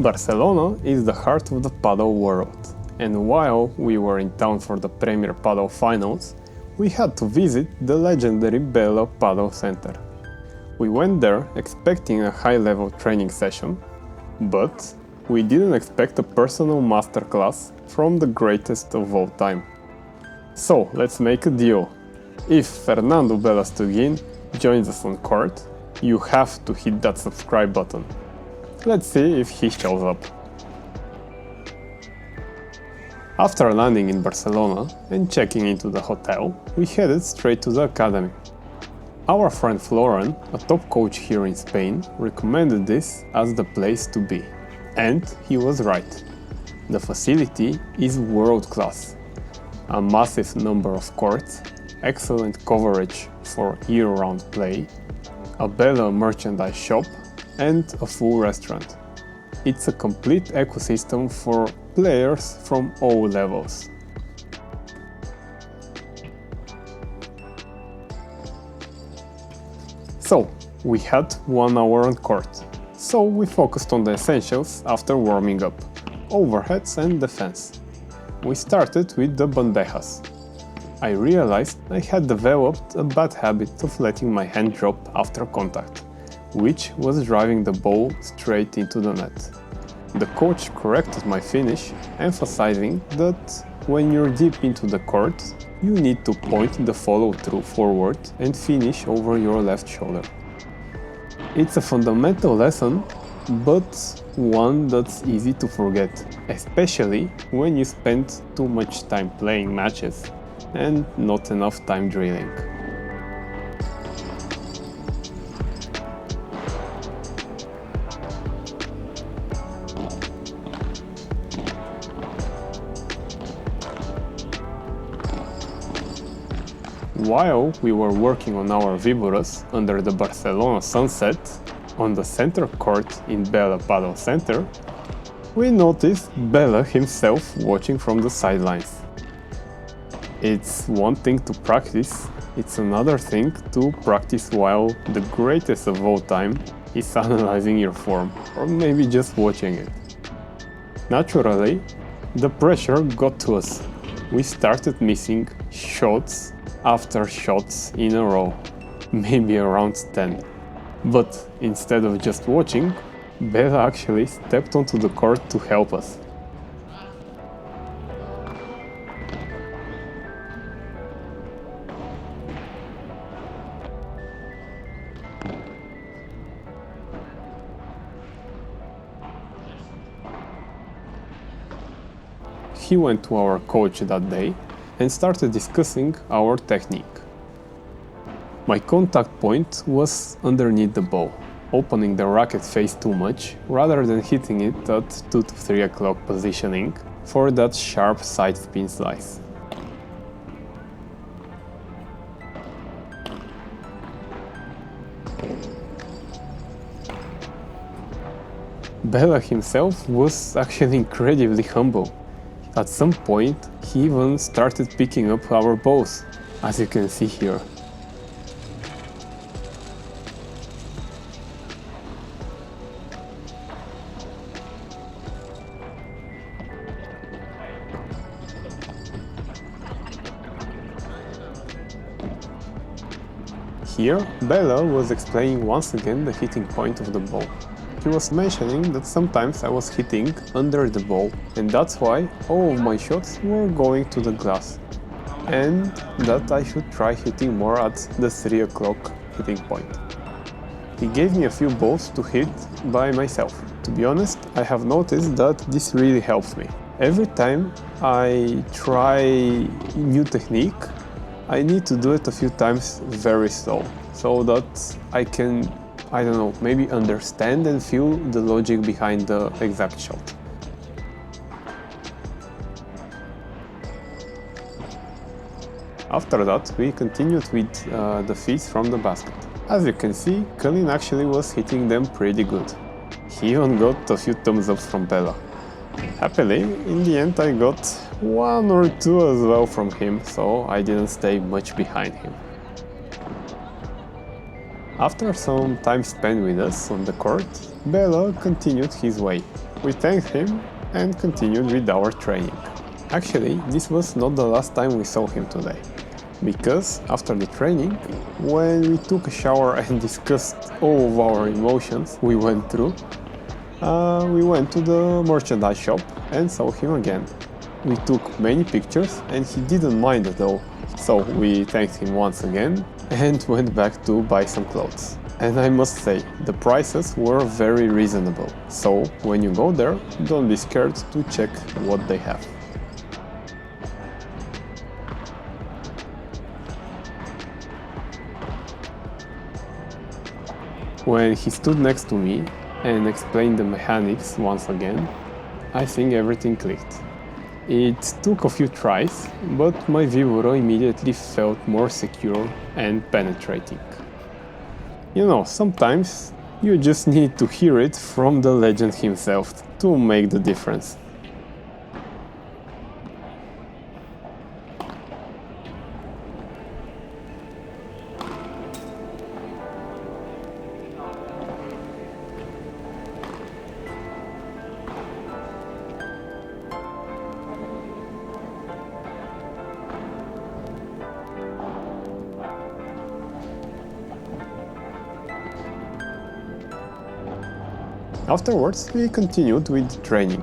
Barcelona is the heart of the padel world, and while we were in town for the Premier Padel Finals, we had to visit the legendary Bela Padel Centre. We went there expecting a high-level training session, but we didn't expect a personal masterclass from the greatest of all time. So let's make a deal. If Fernando Belasteguín joins us on court, you have to hit that subscribe button. Let's see if he shows up. After landing in Barcelona and checking into the hotel, we headed straight to the academy. Our friend Floran, a top coach here in Spain, recommended this as the place to be. And he was right. The facility is world-class. A massive number of courts, excellent coverage for year-round play, a Bela merchandise shop, and a full restaurant. It's a complete ecosystem for players from all levels. So, we had 1 hour on court, so we focused on the essentials after warming up, overheads and defense. We started with the bandejas. I realized I had developed a bad habit of letting my hand drop after contact, which was driving the ball straight into the net. The coach corrected my finish, emphasizing that when you're deep into the court, you need to point the follow-through forward and finish over your left shoulder. It's a fundamental lesson, but one that's easy to forget, especially when you spend too much time playing matches and not enough time drilling. While we were working on our Viboras under the Barcelona sunset, on the center court in Bela Padel Centre, we noticed Bela himself watching from the sidelines. It's one thing to practice, it's another thing to practice while the greatest of all time is analyzing your form, or maybe just watching it. Naturally, the pressure got to us. We started missing shots after shots in a row, maybe around 10. But instead of just watching, Bela actually stepped onto the court to help us. He went to our coach that day and started discussing our technique. My contact point was underneath the ball, opening the racket face too much rather than hitting it at 2 to 3 o'clock positioning for that sharp side spin slice. Bela himself was actually incredibly humble. At some point, he even started picking up our balls, as you can see here. Here, Bela was explaining once again the hitting point of the ball. He was mentioning that sometimes I was hitting under the ball, and that's why all of my shots were going to the glass, and that I should try hitting more at the 3 o'clock hitting point. He gave me a few balls to hit by myself. To be honest, I have noticed that this really helps me. Every time I try new technique, I need to do it a few times very slow, so that I can, maybe understand and feel the logic behind the exact shot. After that, we continued with the feeds from the basket. As you can see, Colin actually was hitting them pretty good. He even got a few thumbs up from Bela. Happily, in the end I got 1 or 2 as well from him, so I didn't stay much behind him. After some time spent with us on the court, Bela continued his way. We thanked him and continued with our training. Actually, this was not the last time we saw him today, because after the training, when we took a shower and discussed all of our emotions we went through, we went to the merchandise shop and saw him again. We took many pictures and he didn't mind at all, so we thanked him once again and went back to buy some clothes. And I must say, the prices were very reasonable, so when you go there, don't be scared to check what they have. When he stood next to me and explained the mechanics once again, I think everything clicked. It took a few tries, but my Vibora immediately felt more secure and penetrating. You know, sometimes you just need to hear it from the legend himself to make the difference. Afterwards, we continued with training.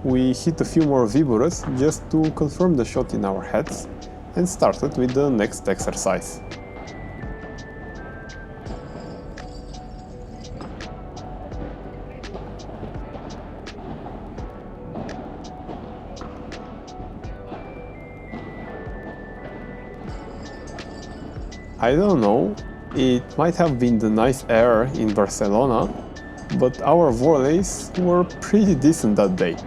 We hit a few more Viboras just to confirm the shot in our heads and started with the next exercise. I don't know, it might have been the nice air in Barcelona, but our volleys were pretty decent that day.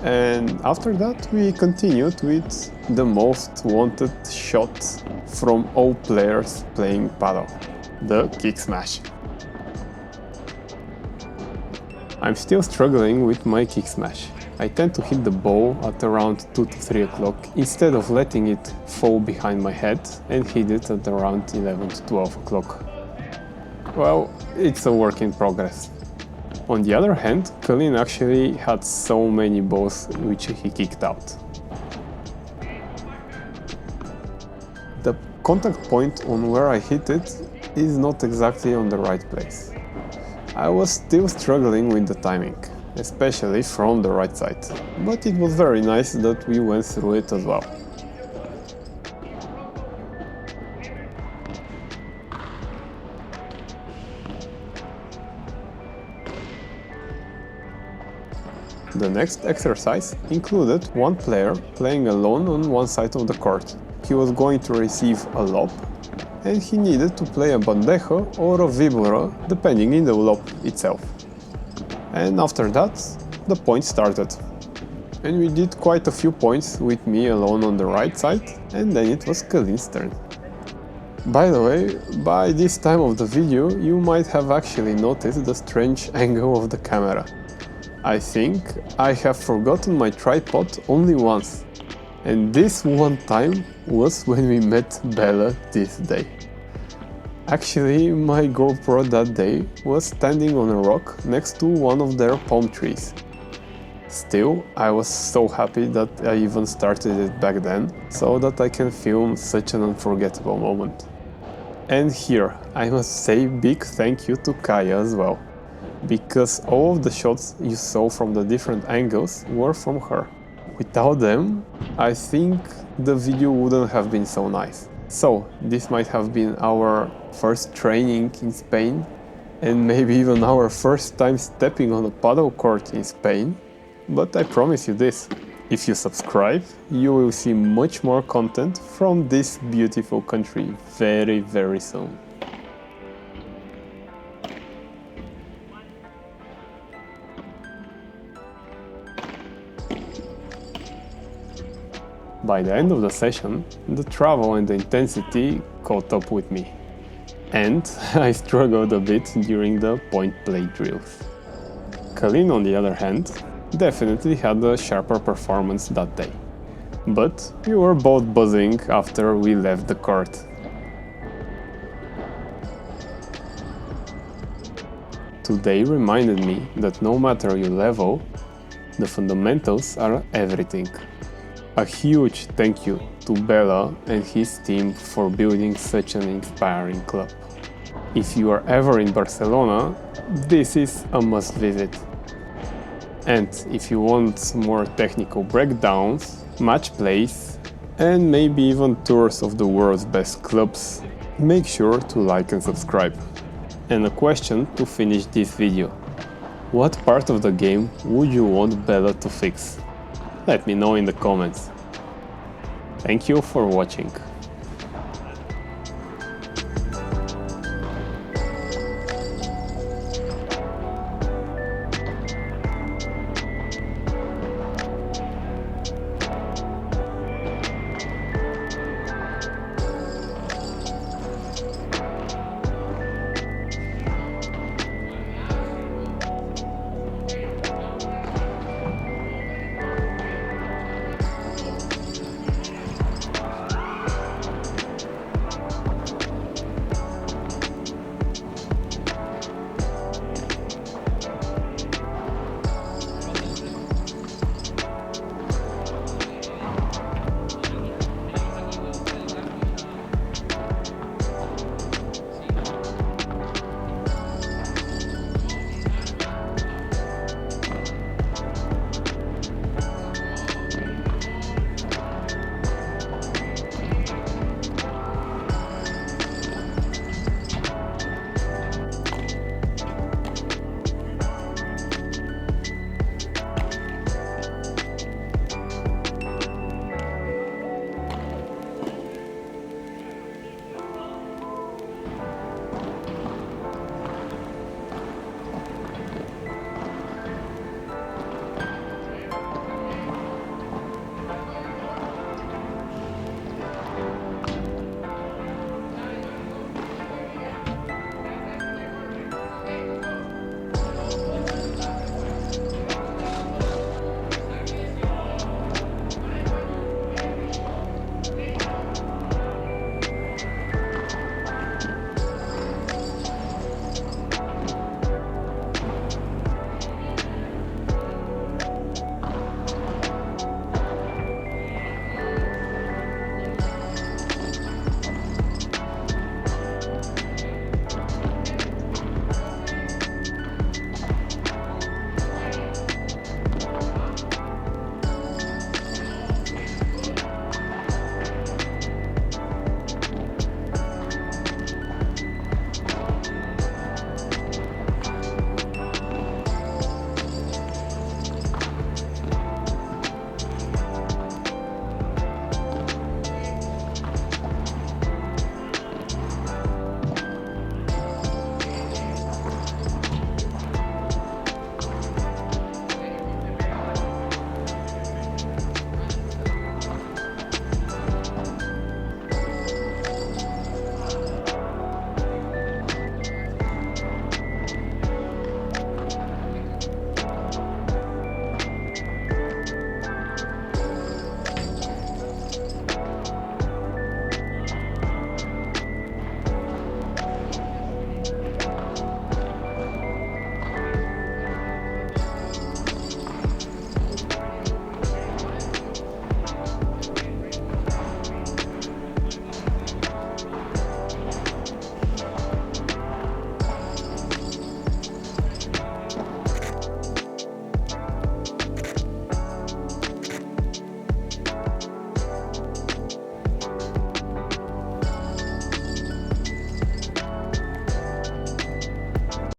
And after that we continued with the most wanted shot from all players playing paddle, the kick smash. I'm still struggling with my kick smash. I tend to hit the ball at around 2 to 3 o'clock instead of letting it fall behind my head and hit it at around 11 to 12 o'clock. Well, it's a work in progress. On the other hand, Colin actually had so many balls which he kicked out. The contact point on where I hit it is not exactly on the right place. I was still struggling with the timing, especially from the right side, but it was very nice that we went through it as well. The next exercise included one player playing alone on one side of the court. He was going to receive a lob and he needed to play a bandeja or a vibora depending on the lob itself. And after that, the point started. And we did quite a few points with me alone on the right side, and then it was Colin's turn. By the way, by this time of the video, you might have actually noticed the strange angle of the camera. I think I have forgotten my tripod only once, and this one time was when we met Bela this day. Actually, my GoPro that day was standing on a rock next to one of their palm trees. Still, I was so happy that I even started it back then, so that I can film such an unforgettable moment. And here, I must say big thank you to Kaya as well, because all of the shots you saw from the different angles were from her. Without them, I think the video wouldn't have been so nice. So, this might have been our first training in Spain, and maybe even our first time stepping on a paddle court in Spain. But I promise you this, if you subscribe, you will see much more content from this beautiful country very, very soon. By the end of the session, the travel and the intensity caught up with me, and I struggled a bit during the point play drills. Colin, on the other hand, definitely had a sharper performance that day, but we were both buzzing after we left the court. Today reminded me that no matter your level, The fundamentals are everything. A huge thank you to Bela and his team for building such an inspiring club. If you are ever in Barcelona, this is a must visit. And if you want more technical breakdowns, match plays, and maybe even tours of the world's best clubs, make sure to like and subscribe. And a question to finish this video. What part of the game would you want Bela to fix? Let me know in the comments. Thank you for watching.